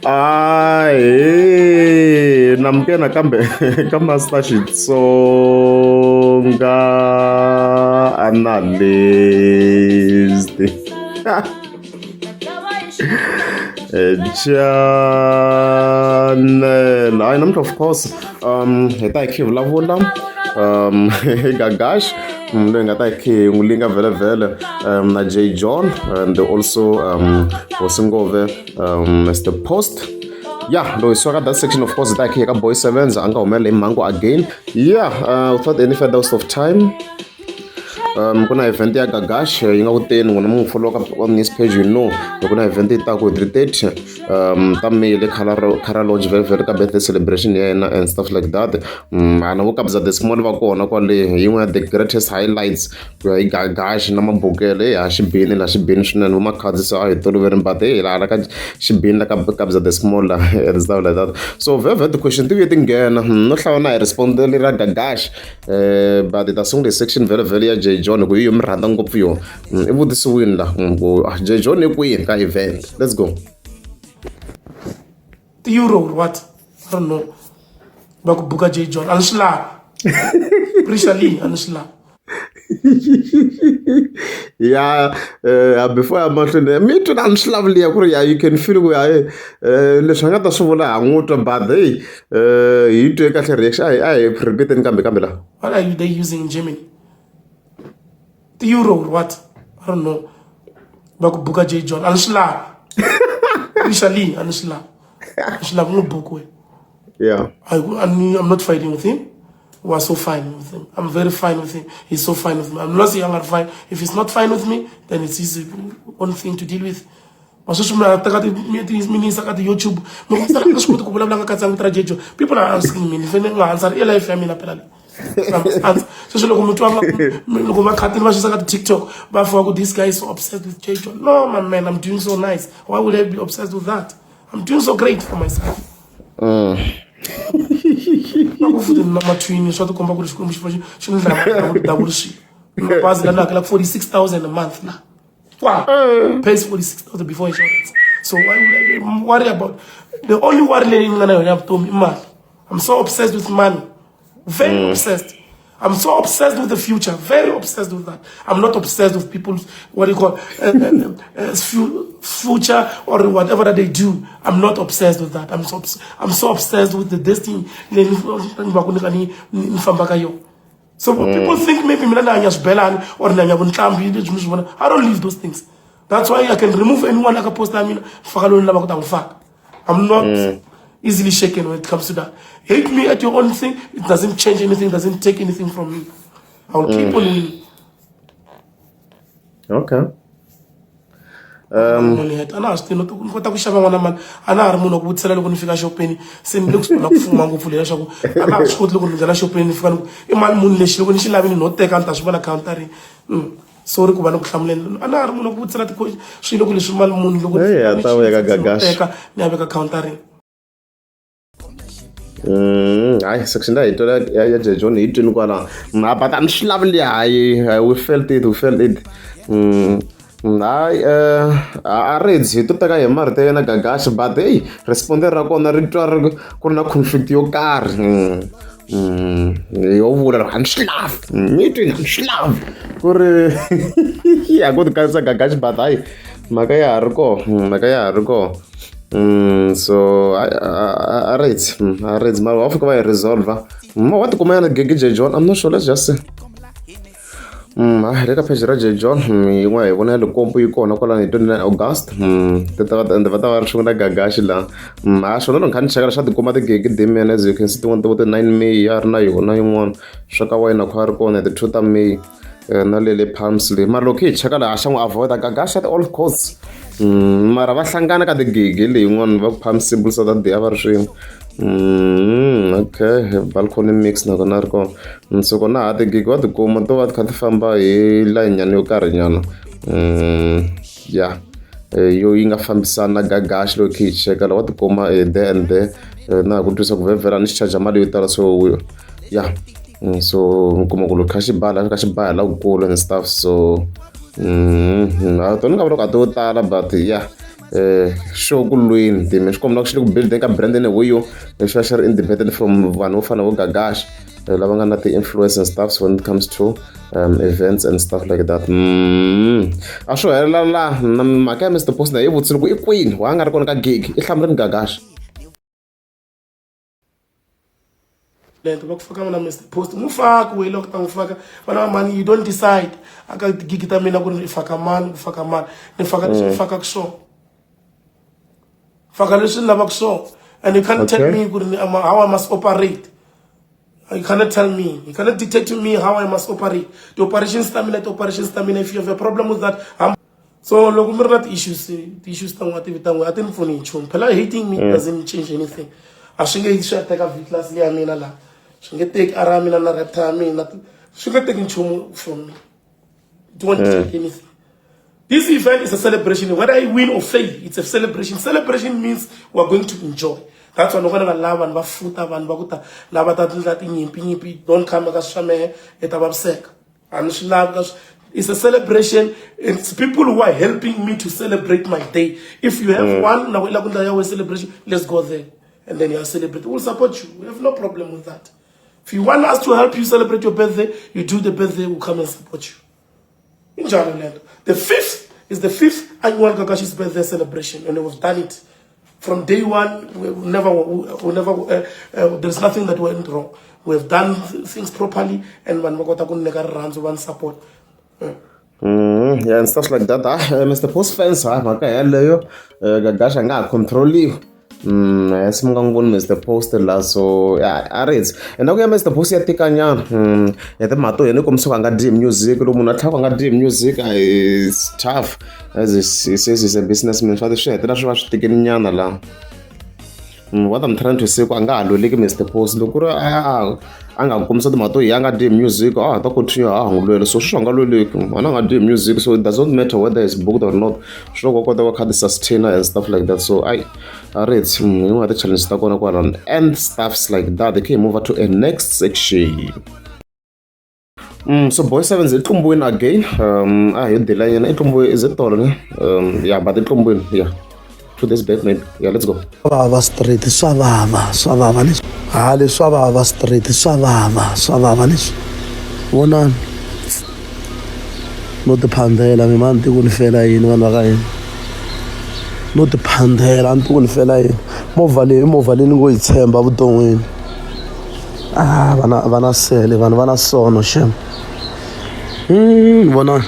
Ai, namkena kambe ka Master Xitsonga analyst. Channel. I am of course heta hi vulavula Gagash loyi nga ta hi n'wilinga vhele na J John and also Boysevenza Mr. Post. Yeah, loyi swaka that section of course ta hi ka Boysevenza anga humelela hi mango again. Yeah, without any further waste of time, kuna event ya Gagash yi nga kuteni n'wina mu follow on this page, you know kuna event yi ta ku hi 3:30 ta May le Kara Lodge very ka birthday celebration ya yena and stuff like that. Ana vo kabza the small va kona kwale yin'we the greatest highlights ku ya hi Gagash na mabukele ya xibini la xibini swinene vo makhadzi so a hi toloveri mbate la ka xibini la ka kabza the small and stuff like that. So very the question ti ti nghena no hlawuna hi respondele ra Gagash but ta sungule section very ya J John ku yi mi rhandza ngopfu yo I vutisiwini la ku J John i kwini ka event. Let's go. The Euro or what? I don't know. Baku booka J John. Anshla. Prishali Anshla. Yeah, before I'm not me to unslowly, you can feel where Leshanga Sovola, water bad day. You take a reaction. I predict and Camilla. What are they using in Germany? The Euro or what? I don't know. Baku booka J John. Anshla. Prishali Anshla. Yeah. I'm not fighting with him. We are so fine with him. I'm very fine with him. He's so fine with me. I'm not saying I'm not fine. If he's not fine with me, then it's his own thing to deal with. People are asking me if I answer life TikTok, but for this guy is so obsessed with J John. No, my man, I'm doing so nice. Why would I be obsessed with that? I'm doing so great for myself. Like 46,000 a month now. Wow. Pays 46,000 before insurance. So why would I worry about? The only worry I have told me, man, I'm so obsessed with money. Very obsessed. I'm so obsessed with the future, very obsessed with that. I'm not obsessed with people's, what do you call, future or whatever that they do. I'm not obsessed with that. I'm so obsessed with the destiny. So people think maybe I don't leave those things. That's why I can remove anyone like a post. I'm not easily shaken when it comes to that. Hate me at your own thing, it doesn't change anything, doesn't take anything from me. I will keep on winning. Okay. Sorry, I section that ya John it in kwala but I'm lovely. We felt it. I read it to taka hi marite na Gagash but hey responder ra kona ri twa ku na conflict yo car yo vula Anslav me to Anslav ku ri ya go ka sa Gagash but ai maka ya ri ko so I read my off ko resolve what ko mana J John. I'm not sure, let's just say reka page ra J John yin'we hi vona ya likompo yi kona kwala ni 29 August and va ta va ri swin'we na Gagash la swona ni kha ni cheka swa tikuma tigigi dimian as you can see tin'wana ti 9 May ya ri na yona yin'wana swa ka wena kha ri kona the 2 May na lele palms le mara loko hi cheka laha xa n'wi avoid Gagash at all costs mara va hlangana ka tigigi leyin'wana va palm symbols that day a va ri swin'we okay balcony mix na kona ri kona so kona ha tigigi wa tikuma to va ti kha ti famba hi line nyana yo karhi nyana yeah yo yi nga fambisana na Gagash loko hi cheka la wa tikuma there and there na ku twisa ku vhevhela ni charge mali yo tala so yeah so kuma ku loko kha xi bala la kukulu and stuff so I don't know about to tala but yeah show ku lweni then swi komba ku xi le ku building ka brand ene wiyo leswi xi ri independent from vanhu vo fana vo Gagash lava nga na ti-influence and stuff when it comes to events and stuff like that. A swo helela la na mhaka ya Mr Post na yi vutisile ku i kwini wa nga ri kona ka gig i hlamurini Gagash. lento bakufaka mina Mr Post mufaka we lokho ngifaka bana mani you don't decide aka gig ta mina ku ni faka mani ni faka leswi faka kusho faka leswi ni lava kusho and you can't tell me how I must operate. You cannot tell me, you cannot dictate to me how I must operate. The operation stamina, if you have a problem with that, so look, we're not issues, the issues I think for you. Pela hating me doesn't change anything. I should get take a class I mean Allah. Should get take aramina na repta me not should get taking chum from me. Don't change anything. This event is a celebration. Whether I win or fail, it's a celebration. Celebration means we're going to enjoy. That's why nobody love and bafuta and baguta lava that nyimpi don't come as shame etababsek. And she love it's a celebration. It's people who are helping me to celebrate my day. If you have one celebration, let's go there. And then you'll celebrate. We'll support you. We have no problem with that. If you want us to help you celebrate your birthday, you do the birthday, we'll come and support you. In Jalaland. The 5th is the 5th annual Gagash's birthday celebration, and we've done it. From day one, there's nothing that went wrong. We've done things properly, and when runs one support. Yeah, and stuff like that. Mr Post fans, Gagash anga control you. Simngangiboni Mr Post la so a reads and now Mr Post ya tikanya the mato yene komsuka nga dream music lo munhu a tlhaka nga dream music is tough as he says he's a businessman for the shit that's what swi tikeni nyana la. What I'm trying to say ku anga haloleki Mr Post loko ri anga komisa timato hi anga dream music ta continue ngulwele so swi nga lweleki mana nga dream music so it doesn't matter whether it's booked or not swi loko kota ku khadi sustainer and stuff like that so I read you have the challenge ta kona kwala and stuffs like that they can move to a next section. So Boysevenza itlumbiwini again yo dela yena itlumbiwe is it tolo yeah but itlumbiwini yeah 2 days back maybe yeah let's go. Swavava street swavava leswi swavava street swavava leswi vonani no tiphandela mi mani tiku ni fela yini vanhu va ka yini no tiphandela a ni tiku ni fela yini movha leyi ni ngo yi tshemba vuton'wini vana sele vanhu vana sono shem vonani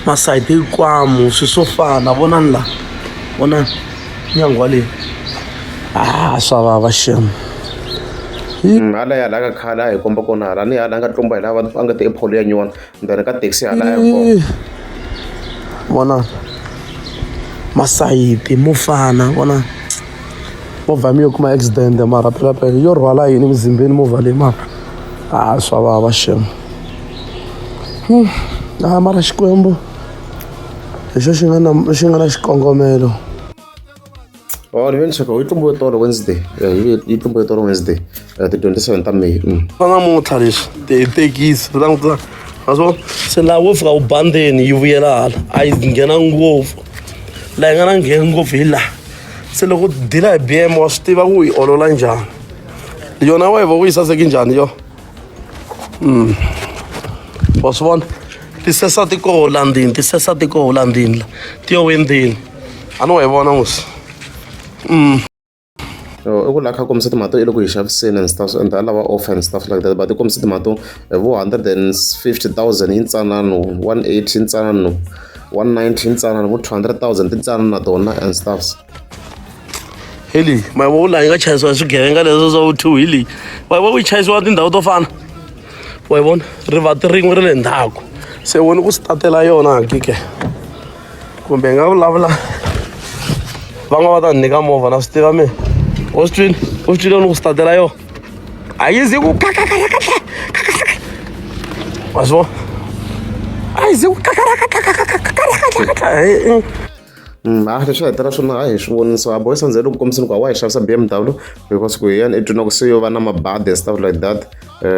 masayiti hinkwamu swi swo fana vonani la vonani nyangwa leyi swavava shem hala ya laka khala hi komba kona hala ni hala nga tlumba hi lava a nga ti apple ya nyona ndani ka taxi hala ya kona vona masayiti mo fana vona movha mi yo kuma accident mara phela yo rhwala yini mizimbeni movha leyi mara swa vava shem mara xikwembu lexo xi nga na xikongomelo. Oh, ni check we tlumbiwe tolo Wednesday. Yi tlumbiwe tolo Wednesday. The 27th of May. Fanga motha leswi tithekisi languta aso se la wo fika ubandeni yi vuyela hala a yi nghena ngopfu la yi nga na nghena ngopfu hi laha se loko dila hi BM wa swi tiva ku yi olola njhani yona wa yi va ku yi saseki njhani yo wa swi vona tisesa ti koho la ndini ti yo wendini a ni wa yi vona musi I would like to come to tomato, you look and stuff, and allow off and stuff like that. But it comes to tomato, 150,000 in Sanano, 180 in Sanano, 190 in Sanano, 200,000 in Sanano, and stuffs. Hilly, my whole language chance was getting a little too hilly. Why won't we chase one in the auto fan? Why won't River ring with an dog? Say one was Tatelayon, Kike. Kumbenga Lavla. Vanga nigga move and still me. Austrian don't start the layo. I use you. leswi hetelela swona a hi swi voni so a Boysevenza loko kombiseni ku a wa hi xavisa BMW because ku hi yena i twina ku se yo va na mabadi and stuff like that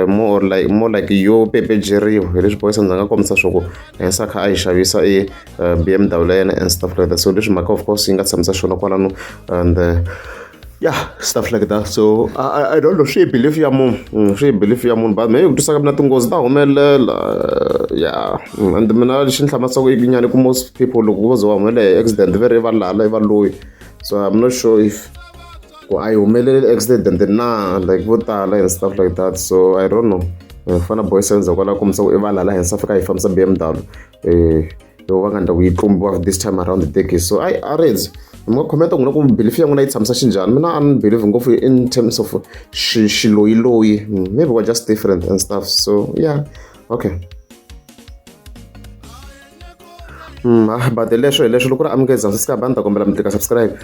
more like yo pepejeriwa hi leswi Boysevenza nga kombisa swa ku hensa kha a hi xavisa i BMW ya yena and stuff like that so leswi mhaka of course yi nga tshamisa swona kwalano and yeah, stuff like that. So I don't know. She believe ya munhu. She believe ya munhu. But maybe kutusa kabina tinghozi ta humelela. Yeah. And mina lexi ni hlamusaka ku nyani ku most people loko vo ze va humelela accident very va lala va loyi. So I'm not sure if ku a yi humelele accident na like vo tala and stuff like that. So I don't know. Fana Boysevenza kwala kombisa ku i va lala hensa fika hi fambisa BMW. Yo va nga ndla ku yi tlumbiwa this time around the decade. So I read mi nga khomenta n'wina ku belief ya n'wina yi tshamisa xinjhani mina a ni believe ngopfu in terms of xiloyiloyi maybe we're just different and stuff so yeah okay but leswo loko ri amukeza swi ska bani ta kombela mi tlika subscribe